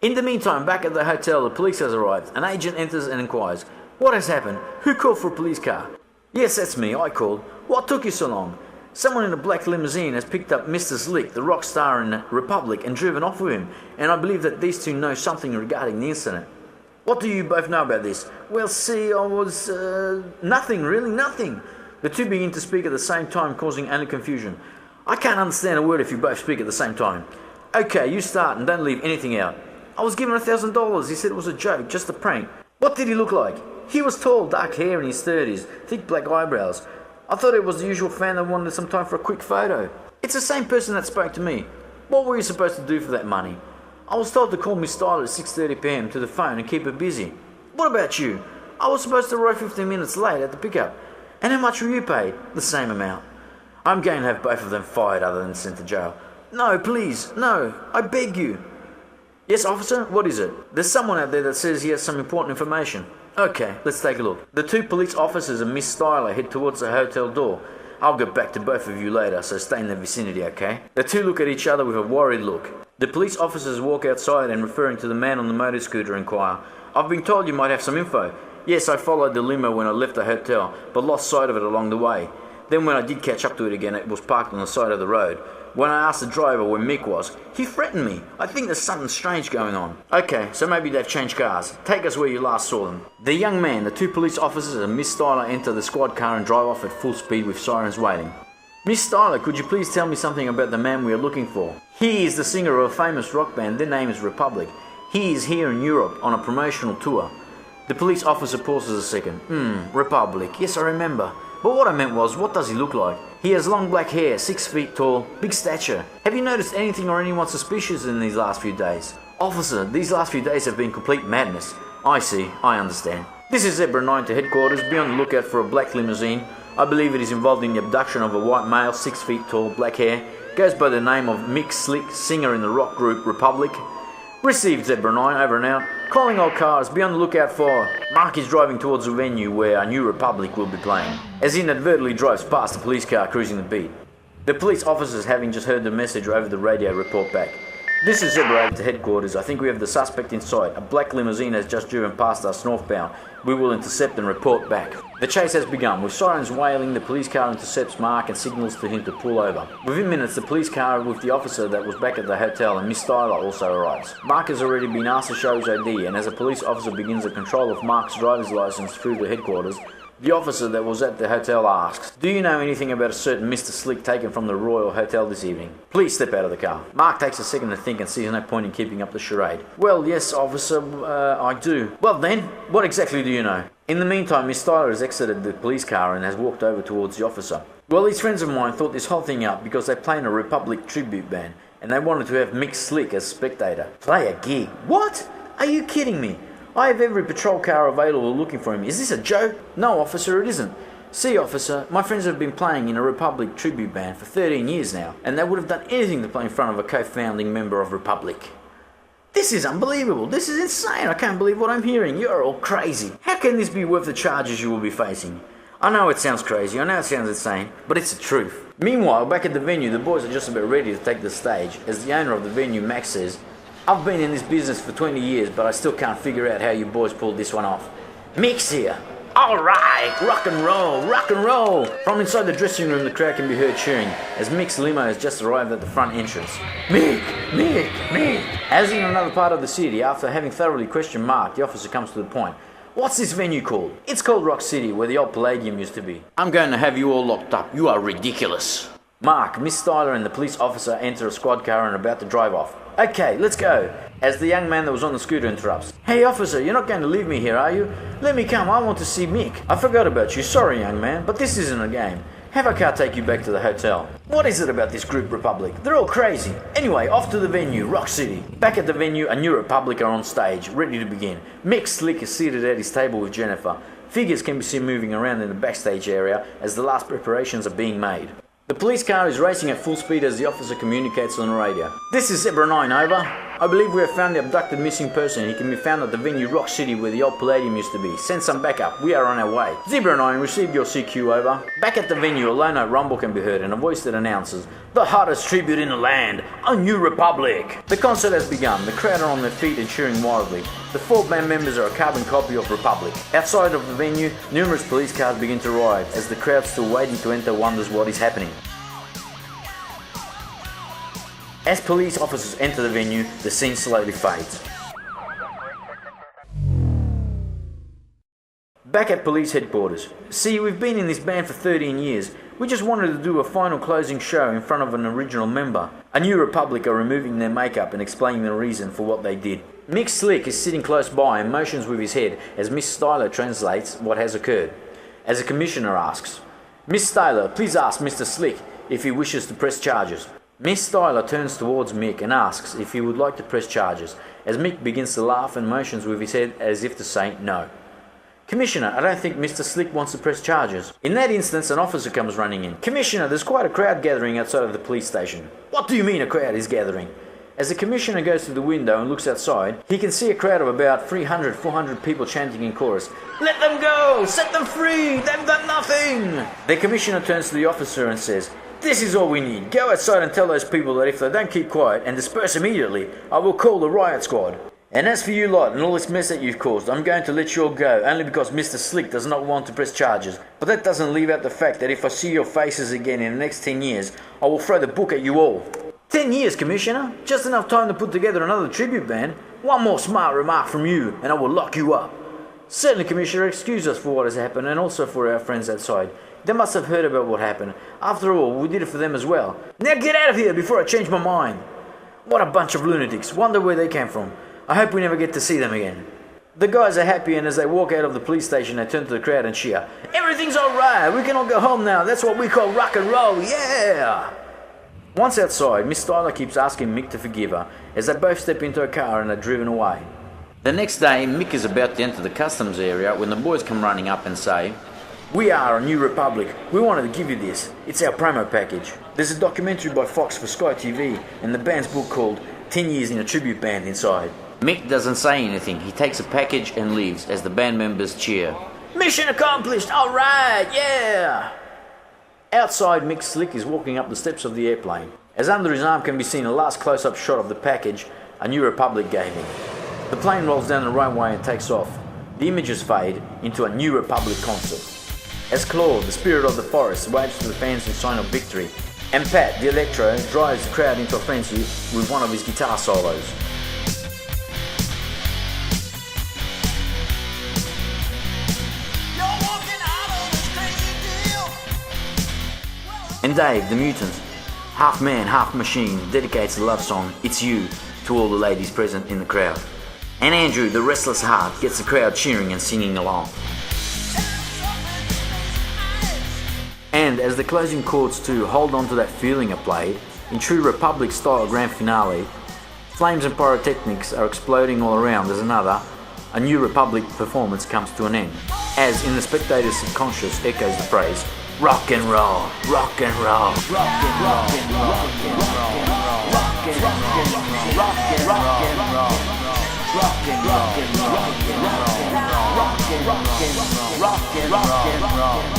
In the meantime, back at the hotel, the police has arrived. An agent enters and inquires, "What has happened? Who called for a police car?" "Yes, that's me, I called. What took you so long?" "Someone in a black limousine has picked up Mr. Slick, the rock star in Republic, and driven off with him, and I believe that these two know something regarding the incident." "What do you both know about this?" "Well, see, I was... nothing, really, nothing." The two begin to speak at the same time, causing only confusion. "I can't understand a word if you both speak at the same time." "Okay, you start and don't leave anything out." "I was given $1,000. He said it was a joke, just a prank." "What did he look like?" "He was tall, dark hair in his 30s, thick black eyebrows. I thought it was the usual fan that wanted some time for a quick photo." "It's the same person that spoke to me. What were you supposed to do for that money?" "I was told to call Miss Styler at 6:30 p.m. to the phone and keep her busy." "What about you?" "I was supposed to arrive 15 minutes late at the pickup." "And how much were you paid?" "The same amount." "I'm going to have both of them fired other than sent to jail." "No, please, no, I beg you." "Yes, officer, what is it?" "There's someone out there that says he has some important information." "Okay, let's take a look." The two police officers and Miss Styler head towards the hotel door. "I'll get back to both of you later, so stay in the vicinity, okay?" The two look at each other with a worried look. The police officers walk outside and, referring to the man on the motor scooter, inquire, "I've been told you might have some info." "Yes, I followed the limo when I left the hotel, but lost sight of it along the way. Then when I did catch up to it again, it was parked on the side of the road. When I asked the driver where Mick was, he threatened me. I think there's something strange going on." "Okay, so maybe they've changed cars. Take us where you last saw them." The young man, the two police officers and Miss Styler enter the squad car and drive off at full speed with sirens waiting. "Miss Styler, could you please tell me something about the man we are looking for?" "He is the singer of a famous rock band. Their name is Republic. He is here in Europe on a promotional tour." The police officer pauses a second. Republic. Yes, I remember. But what I meant was, what does he look like?" "He has long black hair, 6 feet tall, big stature. Have you noticed anything or anyone suspicious in these last few days?" "Officer, these last few days have been complete madness." "I see, I understand. This is Zebra 9 to headquarters. Be on the lookout for a black limousine. I believe it is involved in the abduction of a white male, 6 feet tall, black hair. Goes by the name of Mick Slick, singer in the rock group Republic." "Received, Zebra 9, over and out. Calling all cars, be on the lookout for..." Mark is driving towards the venue where a new Republic will be playing, as he inadvertently drives past the police car cruising the beat. The police officers, having just heard the message over the radio, report back. "This is Zebra 8 to headquarters. I think we have the suspect in sight. A black limousine has just driven past us northbound. We will intercept and report back." The chase has begun. With sirens wailing, the police car intercepts Mark and signals to him to pull over. Within minutes, the police car with the officer that was back at the hotel and Miss Styler also arrives. Mark has already been asked to show his ID, and as a police officer begins the control of Mark's driver's license through the headquarters, the officer that was at the hotel asks, "Do you know anything about a certain Mr. Slick taken from the Royal Hotel this evening? Please step out of the car." Mark takes a second to think and sees no point in keeping up the charade. "Well, yes, officer, I do." "Well then, what exactly do you know?" In the meantime, Miss Styler has exited the police car and has walked over towards the officer. "Well, these friends of mine thought this whole thing up because they play in a Republic tribute band, and they wanted to have Mick Slick as spectator." "Play a gig? What? Are you kidding me? I have every patrol car available looking for him. Is this a joke?" "No, officer, it isn't. See, officer, my friends have been playing in a Republic tribute band for 13 years now, and they would have done anything to play in front of a co-founding member of Republic." "This is unbelievable. This is insane. I can't believe what I'm hearing. You're all crazy. How can this be worth the charges you will be facing?" "I know it sounds crazy. I know it sounds insane, but it's the truth." Meanwhile, back at the venue, the boys are just about ready to take the stage, as the owner of the venue, Max, says, "I've been in this business for 20 years, but I still can't figure out how you boys pulled this one off. Mick's here. Alright, rock and roll, rock and roll." From inside the dressing room, the crowd can be heard cheering as Mick's limo has just arrived at the front entrance. "Mick, Mick, Mick." As in another part of the city, after having thoroughly questioned Mark, the officer comes to the point. "What's this venue called?" "It's called Rock City, where the old Palladium used to be." "I'm going to have you all locked up. You are ridiculous." Mark, Miss Styler and the police officer enter a squad car and are about to drive off. "Okay, let's go." As the young man that was on the scooter interrupts. "Hey officer, you're not going to leave me here, are you? Let me come, I want to see Mick." "I forgot about you, sorry young man, but this isn't a game. Have a car take you back to the hotel." "What is it about this group Republic? They're all crazy." Anyway, off to the venue, Rock City. Back at the venue, a new Republic are on stage, ready to begin. Mick Slick is seated at his table with Jennifer. Figures can be seen moving around in the backstage area as the last preparations are being made. The police car is racing at full speed as the officer communicates on the radio. "This is Zebra 9, over." I believe we have found the abducted missing person. He can be found at the venue Rock City where the old Palladium used to be. Send some backup. We are on our way. Zebra 9, received your CQ, over. Back at the venue, a low note rumble can be heard and a voice that announces, the hottest tribute in the land, a New Republic. The concert has begun. The crowd are on their feet and cheering wildly. The 4 band members are a carbon copy of Republic. Outside of the venue, numerous police cars begin to arrive as the crowd still waiting to enter wonders what is happening. As police officers enter the venue, the scene slowly fades. Back at police headquarters. See, we've been in this band for 13 years. We just wanted to do a final closing show in front of an original member. A New Republic are removing their makeup and explaining the reason for what they did. Mick Slick is sitting close by and motions with his head as Miss Styler translates what has occurred. As the commissioner asks, Miss Styler, please ask Mr. Slick if he wishes to press charges. Miss Styler turns towards Mick and asks if he would like to press charges, as Mick begins to laugh and motions with his head as if to say no. Commissioner, I don't think Mr. Slick wants to press charges. In that instance, an officer comes running in. Commissioner, there's quite a crowd gathering outside of the police station. What do you mean a crowd is gathering? As the commissioner goes to the window and looks outside, he can see a crowd of about 300-400 people chanting in chorus, Let them go! Set them free! They've done nothing! The commissioner turns to the officer and says, This is all we need. Go outside and tell those people that if they don't keep quiet and disperse immediately, I will call the riot squad. And as for you lot and all this mess that you've caused, I'm going to let you all go only because Mr. Slick does not want to press charges. But that doesn't leave out the fact that if I see your faces again in the next 10 years, I will throw the book at you all. 10 years, Commissioner? Just enough time to put together another tribute band? One more smart remark from you and I will lock you up. Certainly, Commissioner, excuse us for what has happened and also for our friends outside. They must have heard about what happened. After all, we did it for them as well. Now get out of here before I change my mind. What a bunch of lunatics. Wonder where they came from. I hope we never get to see them again. The guys are happy, and as they walk out of the police station, they turn to the crowd and cheer. Everything's alright, we can all go home now. That's what we call rock and roll, yeah! Once outside, Miss Styler keeps asking Mick to forgive her, as they both step into a car and are driven away. The next day, Mick is about to enter the customs area when the boys come running up and say, We are a New Republic. We wanted to give you this. It's our promo package. There's a documentary by Fox for Sky TV, and the band's book called 10 Years in a Tribute Band inside. Mick doesn't say anything. He takes a package and leaves as the band members cheer. Mission accomplished! Alright, yeah! Outside, Mick Slick is walking up the steps of the airplane. As under his arm can be seen a last close-up shot of the package a New Republic gave him. The plane rolls down the runway and takes off. The images fade into a New Republic concert. As Claude, the spirit of the forest, waves to the fans in sign of victory, and Pat, the electro, drives the crowd into a frenzy with one of his guitar solos. And Dave, the mutant, half man, half machine, dedicates a love song, It's You, to all the ladies present in the crowd. And Andrew, the restless heart, gets the crowd cheering and singing along. And as the closing chords to Hold On To That Feeling are played, in true Republic style grand finale, flames and pyrotechnics are exploding all around as a New Republic performance comes to an end. As in the spectator's subconscious echoes the phrase, Rock and roll, rock and roll, rock and roll, rock and roll, rock and roll, rock and roll, rock and roll, rock and roll, rock and roll, rock and roll, rock and roll, rock and roll.